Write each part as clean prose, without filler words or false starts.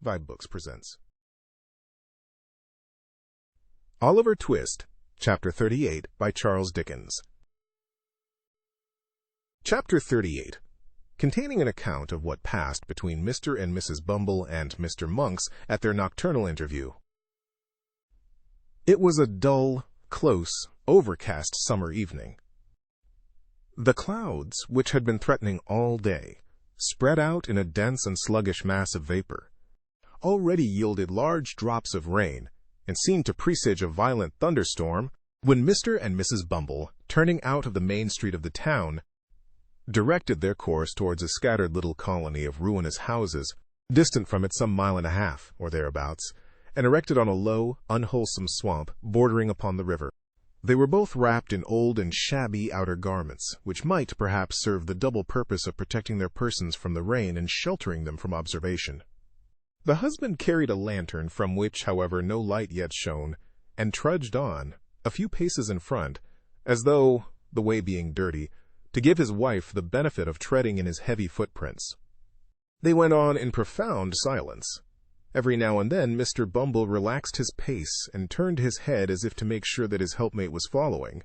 vibeBooks presents Oliver Twist, Chapter 38 by Charles Dickens. Chapter 38, containing an account of what passed between Mr. and Mrs. Bumble and Mr. Monks at their nocturnal interview. It was a dull, close, overcast summer evening. The clouds, which had been threatening all day, spread out in a dense and sluggish mass of vapor, already yielded large drops of rain, and seemed to presage a violent thunderstorm, when Mr. and Mrs. Bumble, turning out of the main street of the town, directed their course towards a scattered little colony of ruinous houses, distant from it some mile and a half, or thereabouts, and erected on a low, unwholesome swamp bordering upon the river. They were both wrapped in old and shabby outer garments, which might perhaps serve the double purpose of protecting their persons from the rain and sheltering them from observation. The husband carried a lantern from which, however, no light yet shone, and trudged on, a few paces in front, as though, the way being dirty, to give his wife the benefit of treading in his heavy footprints. They went on in profound silence. Every now and then Mr. Bumble relaxed his pace and turned his head as if to make sure that his helpmate was following.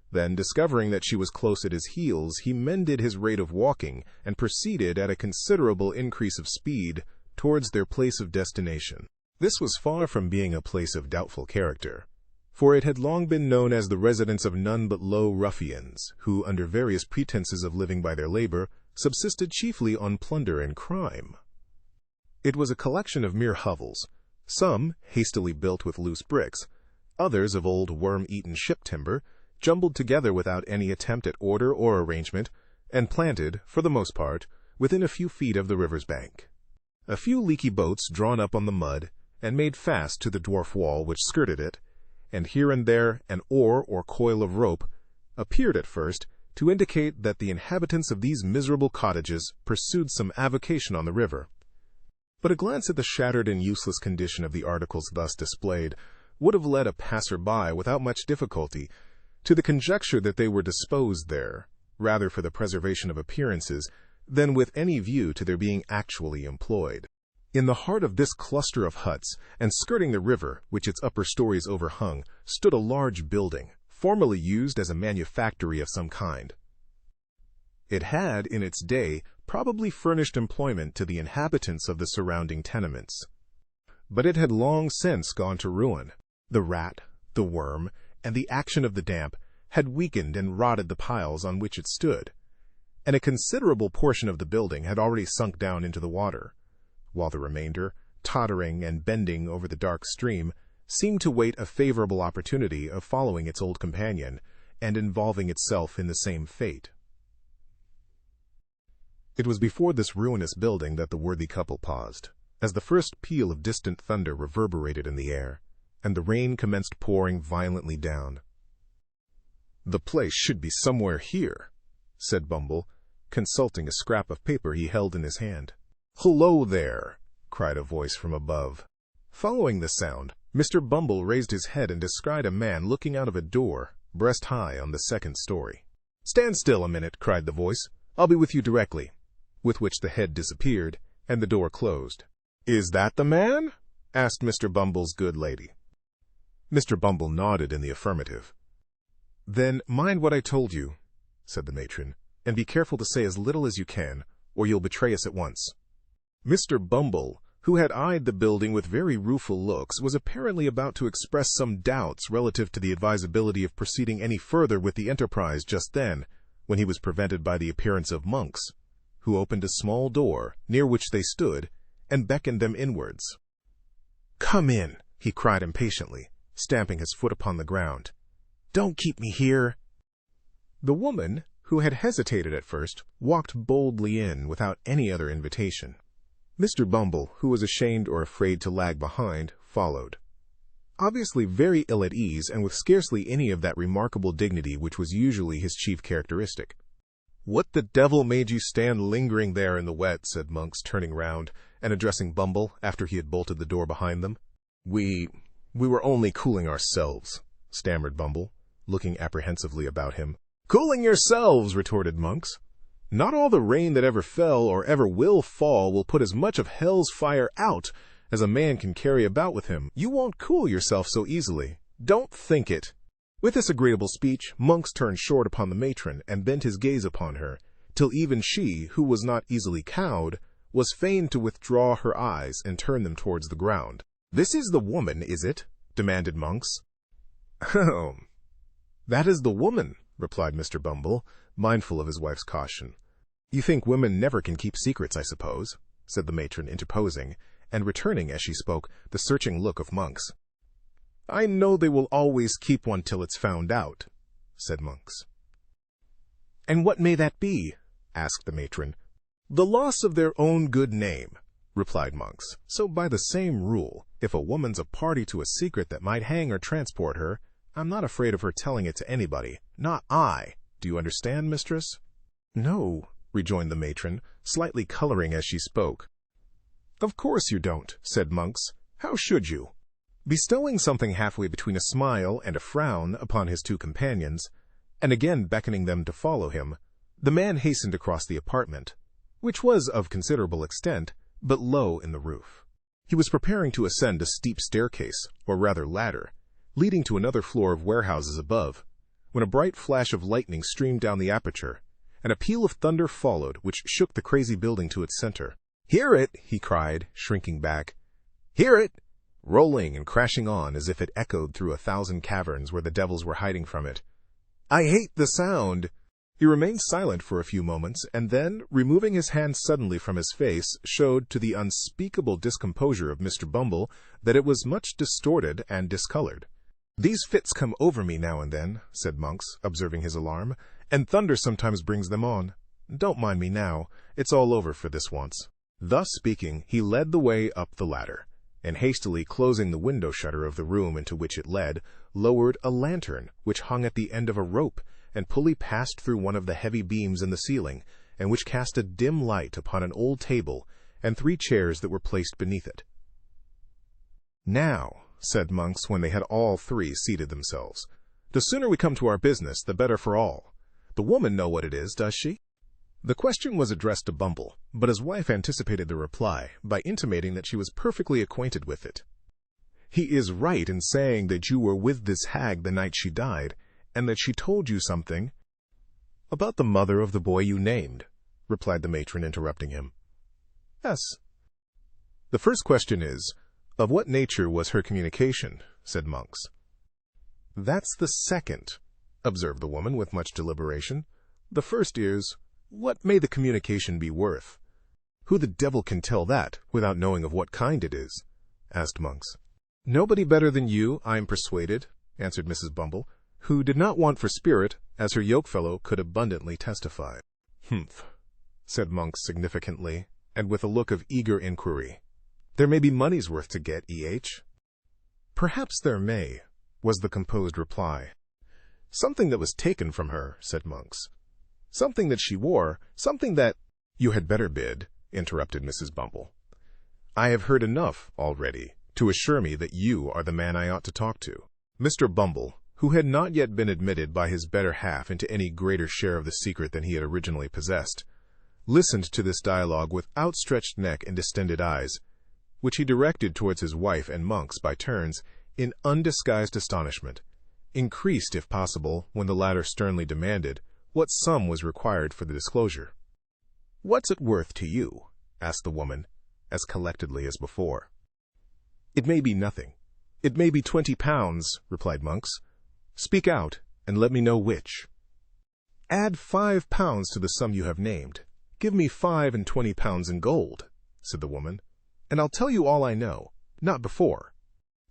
Then, discovering that she was close at his heels, he mended his rate of walking and proceeded at a considerable increase of speed towards their place of destination. This was far from being a place of doubtful character, for it had long been known as the residence of none but low ruffians, who, under various pretenses of living by their labor, subsisted chiefly on plunder and crime. It was a collection of mere hovels, some hastily built with loose bricks, others of old worm-eaten ship timber, jumbled together without any attempt at order or arrangement, and planted, for the most part, within a few feet of the river's bank. A few leaky boats drawn up on the mud and made fast to the dwarf wall which skirted it, and here and there an oar or coil of rope, appeared at first to indicate that the inhabitants of these miserable cottages pursued some avocation on the river. But a glance at the shattered and useless condition of the articles thus displayed would have led a passer-by without much difficulty to the conjecture that they were disposed there, rather for the preservation of appearances than with any view to their being actually employed. In the heart of this cluster of huts, and skirting the river, which its upper stories overhung, stood a large building, formerly used as a manufactory of some kind. It had, in its day, probably furnished employment to the inhabitants of the surrounding tenements. But it had long since gone to ruin. The rat, the worm, and the action of the damp had weakened and rotted the piles on which it stood, and a considerable portion of the building had already sunk down into the water, while the remainder, tottering and bending over the dark stream, seemed to wait a favorable opportunity of following its old companion and involving itself in the same fate. It was before this ruinous building that the worthy couple paused, as the first peal of distant thunder reverberated in the air, and the rain commenced pouring violently down. "The place should be somewhere here," said Bumble, consulting a scrap of paper he held in his hand. "Hullo there!" cried a voice from above. Following the sound, Mr. Bumble raised his head and descried a man looking out of a door, breast high, on the second story. "Stand still a minute," cried the voice. "I'll be with you directly," with which the head disappeared, and the door closed. "Is that the man?" asked Mr. Bumble's good lady. Mr. Bumble nodded in the affirmative. "Then mind what I told you," said the matron, "and be careful to say as little as you can, or you'll betray us at once." Mr. Bumble, who had eyed the building with very rueful looks, was apparently about to express some doubts relative to the advisability of proceeding any further with the enterprise just then, when he was prevented by the appearance of Monks, who opened a small door, near which they stood, and beckoned them inwards. "Come in," he cried impatiently, stamping his foot upon the ground. "Don't keep me here." The woman, who had hesitated at first, walked boldly in without any other invitation. Mr. Bumble, who was ashamed or afraid to lag behind, followed, obviously very ill at ease and with scarcely any of that remarkable dignity which was usually his chief characteristic. "What the devil made you stand lingering there in the wet?" said Monks, turning round and addressing Bumble after he had bolted the door behind them. We were only cooling ourselves," stammered Bumble, looking apprehensively about him. "Cooling yourselves!" retorted Monks. "Not all the rain that ever fell or ever will fall will put as much of hell's fire out as a man can carry about with him. You won't cool yourself so easily. Don't think it." With this agreeable speech, Monks turned short upon the matron and bent his gaze upon her, till even she, who was not easily cowed, was fain to withdraw her eyes and turn them towards the ground. "This is the woman, is it?" demanded Monks. "Ahem. That is the woman," replied Mr. Bumble, mindful of his wife's caution. "You think women never can keep secrets, I suppose," said the matron, interposing, and returning, as she spoke, the searching look of Monks. "I know they will always keep one till it's found out," said Monks. "And what may that be?" asked the matron. "The loss of their own good name," replied Monks. "So by the same rule, if a woman's a party to a secret that might hang or transport her, I'm not afraid of her telling it to anybody. Not I. Do you understand, mistress?" "No," rejoined the matron, slightly coloring as she spoke. "Of course you don't," said Monks. "How should you?" Bestowing something halfway between a smile and a frown upon his two companions, and again beckoning them to follow him, the man hastened across the apartment, which was of considerable extent, but low in the roof. He was preparing to ascend a steep staircase, or rather ladder, leading to another floor of warehouses above, when a bright flash of lightning streamed down the aperture, and a peal of thunder followed which shook the crazy building to its center. "Hear it!" he cried, shrinking back. "Hear it!" rolling and crashing on as if it echoed through 1,000 caverns where the devils were hiding from it. "I hate the sound!" He remained silent for a few moments, and then, removing his hand suddenly from his face, showed to the unspeakable discomposure of Mr. Bumble that it was much distorted and discolored. "These fits come over me now and then," said Monks, observing his alarm, "and thunder sometimes brings them on. Don't mind me now. It's all over for this once." Thus speaking, he led the way up the ladder, and hastily closing the window shutter of the room into which it led, lowered a lantern which hung at the end of a rope and pulley passed through one of the heavy beams in the ceiling, and which cast a dim light upon an old table and 3 chairs that were placed beneath it. "Now," said Monks when they had all 3 seated themselves, "the sooner we come to our business, the better for all. The woman know what it is, does she?" The question was addressed to Bumble, but his wife anticipated the reply by intimating that she was perfectly acquainted with it. "He is right in saying that you were with this hag the night she died, and that she told you something—" "About the mother of the boy you named," replied the matron, interrupting him. "Yes." "The first question is, of what nature was her communication?" said Monks. "That's the second," observed the woman with much deliberation. "The first is, what may the communication be worth?" "Who the devil can tell that, without knowing of what kind it is?" asked Monks. "Nobody better than you, I am persuaded," answered Mrs. Bumble, who did not want for spirit, as her yokefellow could abundantly testify. "Humph," said Monks significantly, and with a look of eager inquiry. "There may be money's worth to get, E.H." "Perhaps there may," was the composed reply. "Something that was taken from her," said Monks. "Something that she wore, something that—" "You had better bid," interrupted Mrs. Bumble. "I have heard enough, already, to assure me that you are the man I ought to talk to." Mr. Bumble, who had not yet been admitted by his better half into any greater share of the secret than he had originally possessed, listened to this dialogue with outstretched neck and distended eyes, which he directed towards his wife and Monks by turns, in undisguised astonishment, increased, if possible, when the latter sternly demanded what sum was required for the disclosure. "What's it worth to you?" asked the woman, as collectedly as before. "It may be nothing. It may be 20 pounds, replied Monks. "Speak out, and let me know which." "Add 5 pounds to the sum you have named. Give me 5 and 20 pounds in gold," said the woman, "and I'll tell you all I know, not before."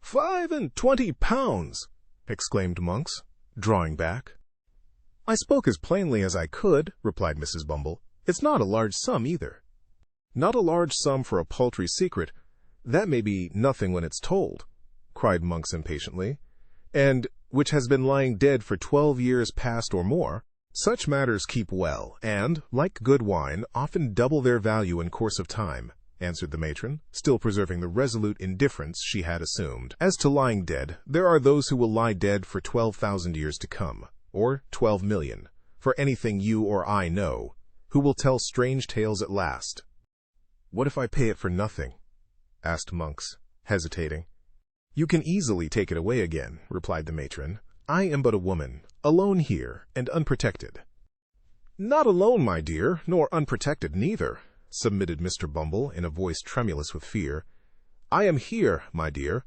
"5 and 20 pounds!" exclaimed Monks, drawing back. "I spoke as plainly as I could," replied Mrs. Bumble. "It's not a large sum, either." "Not a large sum for a paltry secret. That may be nothing when it's told," cried Monks impatiently, "and which has been lying dead for 12 years past or more. Such matters keep well, and, like good wine, often double their value in course of time," answered the matron, still preserving the resolute indifference she had assumed. "As to lying dead, there are those who will lie dead for 12,000 years to come, or 12,000,000, for anything you or I know, who will tell strange tales at last." "What if I pay it for nothing?" asked Monks, hesitating. "You can easily take it away again," replied the matron. "I am but a woman, alone here, and unprotected." "Not alone, my dear, nor unprotected neither," submitted Mr. Bumble in a voice tremulous with fear. "I am here, my dear.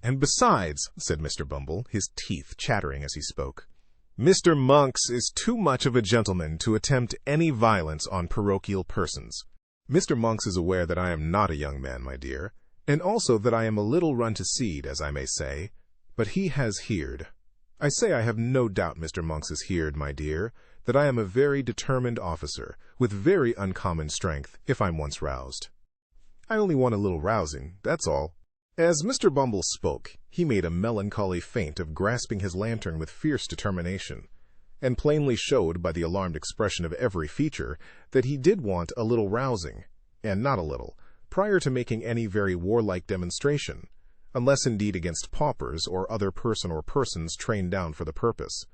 And besides," said Mr. Bumble, his teeth chattering as he spoke, "Mr. Monks is too much of a gentleman to attempt any violence on parochial persons. Mr. Monks is aware that I am not a young man, my dear, and also that I am a little run to seed, as I may say, but he has heerd. I say I have no doubt Mr. Monks has heerd, my dear, that I am a very determined officer, with very uncommon strength, if I'm once roused. I only want a little rousing, that's all." As Mr. Bumble spoke, he made a melancholy feint of grasping his lantern with fierce determination, and plainly showed by the alarmed expression of every feature that he did want a little rousing, and not a little, prior to making any very warlike demonstration, unless indeed against paupers or other person or persons trained down for the purpose.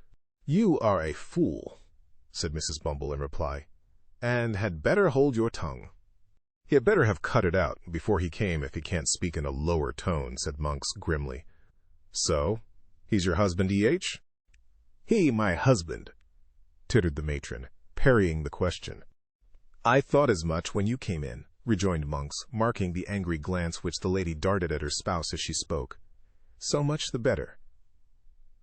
"You are a fool," said Mrs. Bumble in reply, "and had better hold your tongue." "He had better have cut it out before he came if he can't speak in a lower tone," said Monks grimly. "So, he's your husband, E.H.?" "He my husband," tittered the matron, parrying the question. "I thought as much when you came in," rejoined Monks, marking the angry glance which the lady darted at her spouse as she spoke. "So much the better.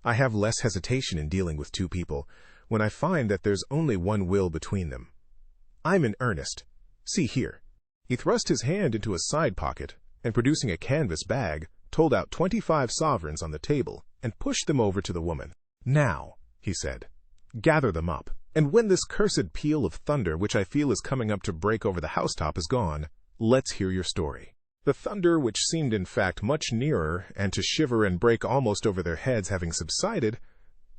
I have less hesitation in dealing with two people when I find that there's only one will between them. I'm in earnest. See here." He thrust his hand into a side pocket, and producing a canvas bag, told out 25 sovereigns on the table, and pushed them over to the woman. "Now," he said, "gather them up, and when this cursed peal of thunder which I feel is coming up to break over the housetop is gone, let's hear your story." The thunder, which seemed in fact much nearer, and to shiver and break almost over their heads having subsided,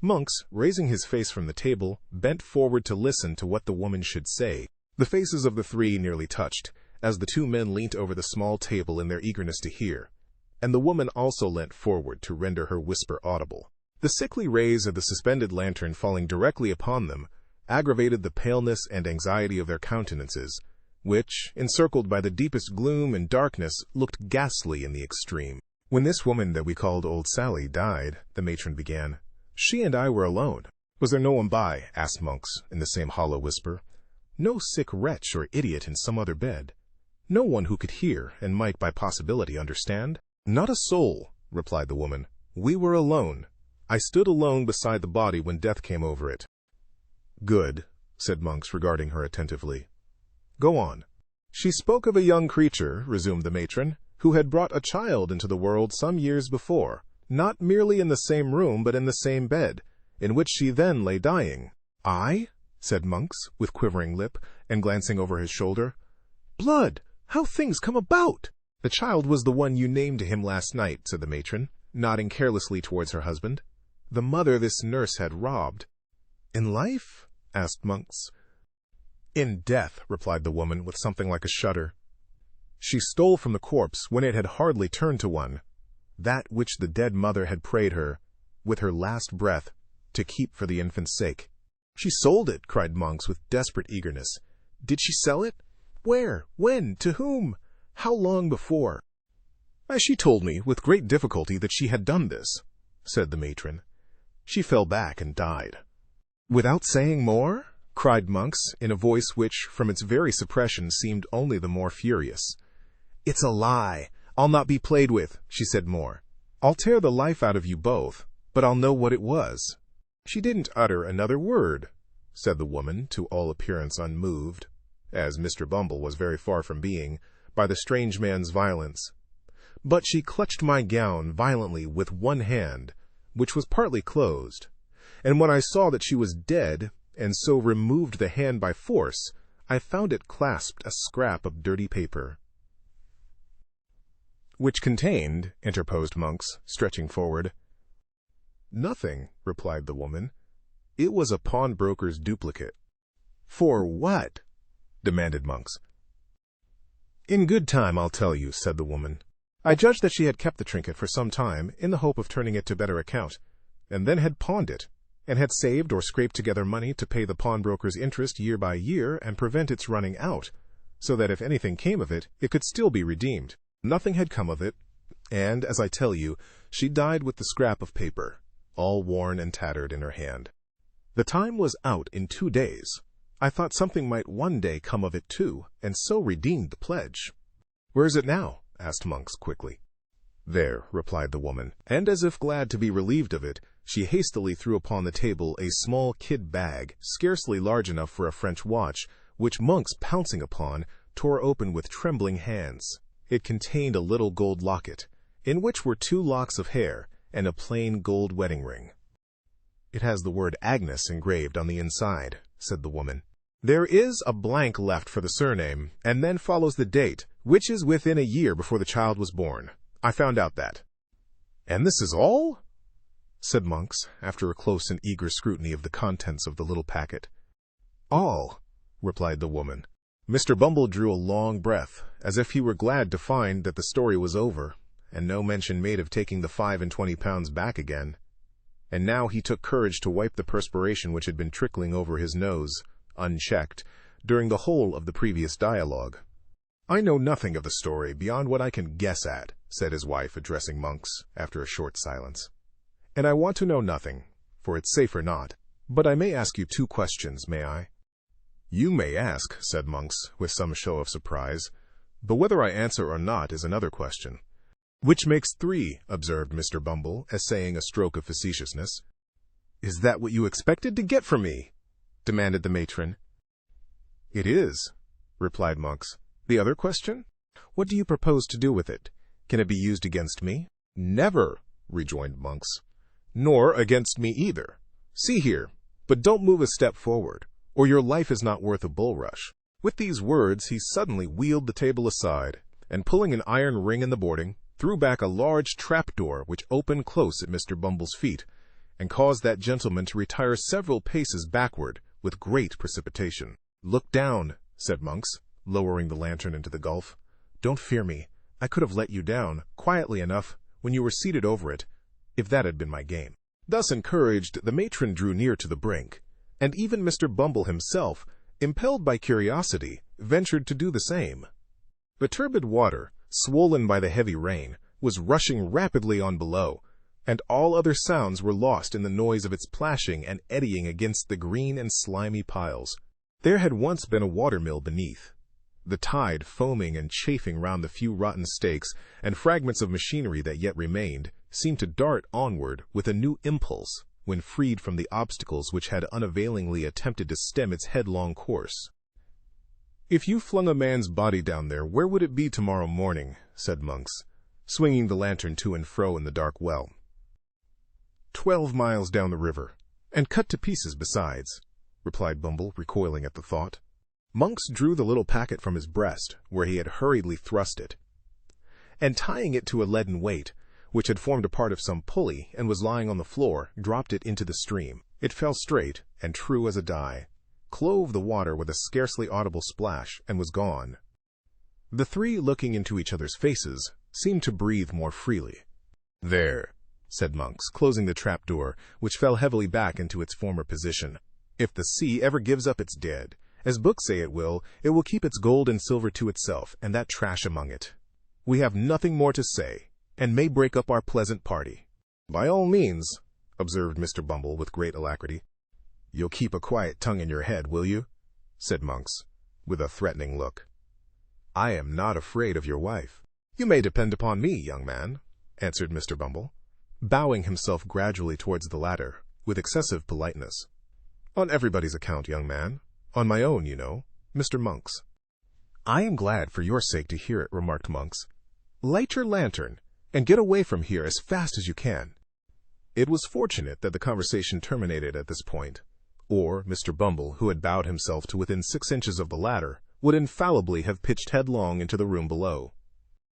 Monks, raising his face from the table, bent forward to listen to what the woman should say. The faces of the three nearly touched, as the two men leant over the small table in their eagerness to hear, and the woman also leant forward to render her whisper audible. The sickly rays of the suspended lantern falling directly upon them aggravated the paleness and anxiety of their countenances, which, encircled by the deepest gloom and darkness, looked ghastly in the extreme. "When this woman that we called Old Sally died," the matron began, "she and I were alone." "Was there no one by?" asked Monks, in the same hollow whisper. "No sick wretch or idiot in some other bed? No one who could hear and might by possibility understand?" "Not a soul," replied the woman. "We were alone. I stood alone beside the body when death came over it." "Good," said Monks, regarding her attentively. "Go on." "She spoke of a young creature," resumed the matron, "who had brought a child into the world some years before, not merely in the same room but in the same bed, in which she then lay dying." "Aye?" said Monks, with quivering lip, and glancing over his shoulder. "Blood! How things come about!" "The child was the one you named to him last night," said the matron, nodding carelessly towards her husband. "The mother this nurse had robbed." "In life?" asked Monks. "In death," replied the woman, with something like a shudder. "She stole from the corpse, when it had hardly turned to one, that which the dead mother had prayed her, with her last breath, to keep for the infant's sake." "She sold it," cried Monks, with desperate eagerness. "Did she sell it? Where? When? To whom? How long before?" "She told me with great difficulty that she had done this," said the matron. "She fell back and died." "Without saying more?" cried Monks, in a voice which, from its very suppression, seemed only the more furious. "It's a lie. I'll not be played with," she said more. "I'll tear the life out of you both, but I'll know what it was." "She didn't utter another word," said the woman, to all appearance unmoved, as Mr. Bumble was very far from being, by the strange man's violence. "But she clutched my gown violently with one hand, which was partly closed, and when I saw that she was dead, and so removed the hand by force, I found it clasped a scrap of dirty paper." "Which contained," interposed Monks, stretching forward. "Nothing," replied the woman. "It was a pawnbroker's duplicate." "For what?" demanded Monks. "In good time I'll tell you," said the woman. "I judged that she had kept the trinket for some time in the hope of turning it to better account, and then had pawned it, and had saved or scraped together money to pay the pawnbroker's interest year by year and prevent its running out, so that if anything came of it, it could still be redeemed. Nothing had come of it, and, as I tell you, she died with the scrap of paper, all worn and tattered in her hand. The time was out in 2 days. I thought something might one day come of it too, and so redeemed the pledge. "Where is it now?" asked Monks quickly. "There," replied the woman, and as if glad to be relieved of it, she hastily threw upon the table a small kid bag, scarcely large enough for a French watch, which Monks, pouncing upon, tore open with trembling hands. It contained a little gold locket, in which were 2 locks of hair and a plain gold wedding ring. "It has the word Agnes engraved on the inside," said the woman. "There is a blank left for the surname, and then follows the date, which is within a year before the child was born. I found out that." "And this is all?" said Monks, after a close and eager scrutiny of the contents of the little packet. "All," replied the woman. Mr. Bumble drew a long breath, as if he were glad to find that the story was over, and no mention made of taking the £25 back again. And now he took courage to wipe the perspiration which had been trickling over his nose, unchecked, during the whole of the previous dialogue. "I know nothing of the story beyond what I can guess at," said his wife, addressing Monks, after a short silence. "And I want to know nothing, for it's safer not. But I may ask you 2 questions, may I?" "You may ask," said Monks, with some show of surprise. "But whether I answer or not is another question." "Which makes 3, observed Mr. Bumble, essaying a stroke of facetiousness. "Is that what you expected to get from me?" demanded the matron. "It is," replied Monks. "The other question? What do you propose to do with it? Can it be used against me?" "Never," rejoined Monks. "Nor against me either. See here, but don't move a step forward, or your life is not worth a bulrush." With these words he suddenly wheeled the table aside, and pulling an iron ring in the boarding, threw back a large trap-door which opened close at Mr. Bumble's feet, and caused that gentleman to retire several paces backward with great precipitation. "Look down," said Monks, lowering the lantern into the gulf. "Don't fear me. I could have let you down, quietly enough, when you were seated over it, if that had been my game." Thus encouraged, the matron drew near to the brink, and even Mr. Bumble himself, impelled by curiosity, ventured to do the same. The turbid water, swollen by the heavy rain, was rushing rapidly on below, and all other sounds were lost in the noise of its plashing and eddying against the green and slimy piles. There had once been a water-mill beneath. The tide, foaming and chafing round the few rotten stakes and fragments of machinery that yet remained, seemed to dart onward with a new impulse when freed from the obstacles which had unavailingly attempted to stem its headlong course. "If you flung a man's body down there, where would it be tomorrow morning?" said Monks, swinging the lantern to and fro in the dark well. 12 miles down the river, and cut to pieces besides," replied Bumble, recoiling at the thought. Monks drew the little packet from his breast, where he had hurriedly thrust it, and tying it to a leaden weight, which had formed a part of some pulley and was lying on the floor, dropped it into the stream. It fell straight and true as a die, clove the water with a scarcely audible splash, and was gone. The 3, looking into each other's faces, seemed to breathe more freely. "There," said Monks, closing the trap-door, which fell heavily back into its former position. "If the sea ever gives up its dead, as books say it will keep its gold and silver to itself, and that trash among it. We have nothing more to say, and may break up our pleasant party." "By all means," observed Mr. Bumble with great alacrity. "You'll keep a quiet tongue in your head, will you?" said Monks, with a threatening look. "I am not afraid of your wife." "You may depend upon me, young man," answered Mr. Bumble, bowing himself gradually towards the latter, with excessive politeness. "On everybody's account, young man. On my own, you know, Mr. Monks." "I am glad for your sake to hear it," remarked Monks. "Light your lantern, and get away from here as fast as you can." It was fortunate that the conversation terminated at this point, or Mr. Bumble, who had bowed himself to within 6 inches of the ladder, would infallibly have pitched headlong into the room below.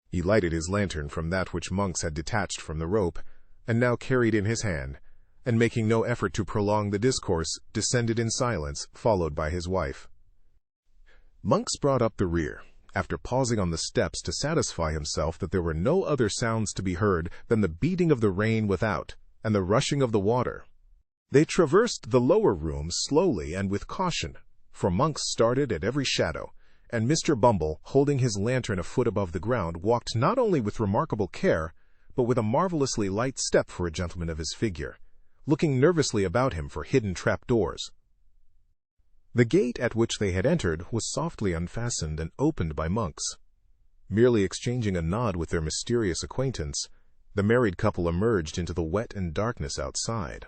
He lighted his lantern from that which Monks had detached from the rope, and now carried in his hand, and making no effort to prolong the discourse, descended in silence, followed by his wife. Monks brought up the rear, after pausing on the steps to satisfy himself that there were no other sounds to be heard than the beating of the rain without and the rushing of the water. They traversed the lower rooms slowly and with caution, for Monks started at every shadow, and Mr. Bumble, holding his lantern a foot above the ground, walked not only with remarkable care, but with a marvelously light step for a gentleman of his figure, looking nervously about him for hidden trapdoors. The gate at which they had entered was softly unfastened and opened by monks. Merely exchanging a nod with their mysterious acquaintance, the married couple emerged into the wet and darkness outside.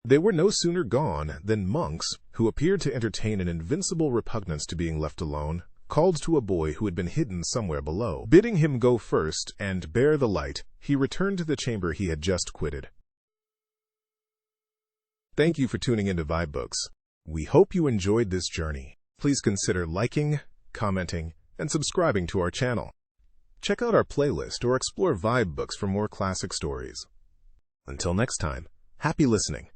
They were no sooner gone than monks, who appeared to entertain an invincible repugnance to being left alone, called to a boy who had been hidden somewhere below. Bidding him go first and bear the light, he returned to the chamber he had just quitted. Thank you for tuning into vibeBooks. We hope you enjoyed this journey. Please consider liking, commenting, and subscribing to our channel. Check out our playlist or explore vibeBooks for more classic stories. Until next time, happy listening.